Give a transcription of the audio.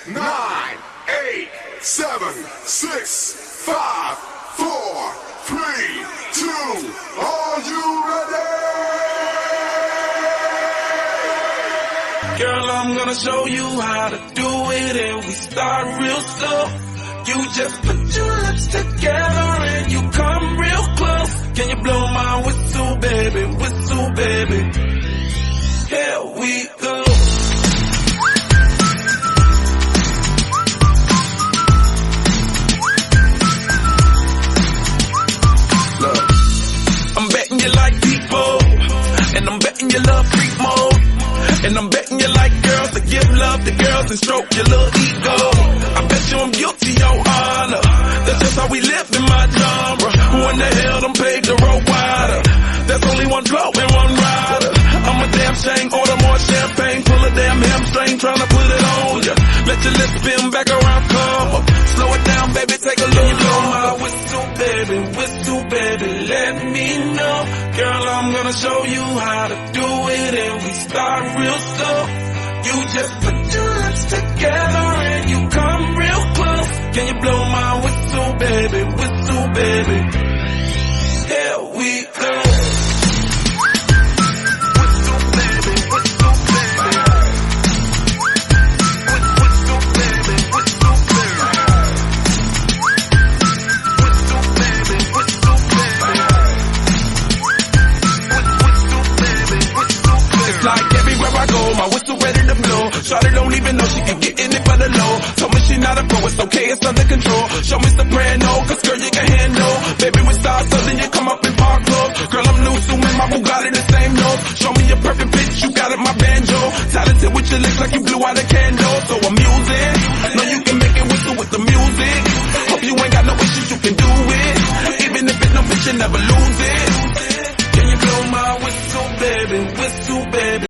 9, 8, 7, 6, 5, 4, 3, 2. Are you ready? Girl, I'm gonna show you how to do it, and we start real slow. You just put your lips together and you come real close. Can you blow my whistle, baby, whistle, baby? Here we go. Look, I'm betting you like people, and I'm betting you love freak mode. And I'm betting you like girls to give love to girls and stroke your little ego. I bet you I'm guilty, your honor. That's just how we live in my genre. Who in the hell done paved the road wider? There's only one blow and one rider. I'm a damn shame, order more champagne. Pull a damn hamstring, tryna put it on ya. Let your lips spin back around, come up. Slow it down, baby, take a look. Blow my whistle, baby, let me know. Girl, I'm gonna show you how to do it, and we start real slow. You just put your lips together and you come real close. Can you blow my whistle, baby? Here we go. My whistle ready to blow. Shawty don't even know she can get in it for the low. Told me she not a pro, it's okay, it's under control. Show me soprano, cause girl you can handle. Baby we start so then you come up in park club. Girl I'm new, so man my Bugatti the same note. Show me your perfect pitch, you got it my banjo. Talented with your lips like you blew out a candle. So I'm using, know you can make it whistle with the music. Hope you ain't got no issues, you can do it. Even if it's no bitch you never lose it.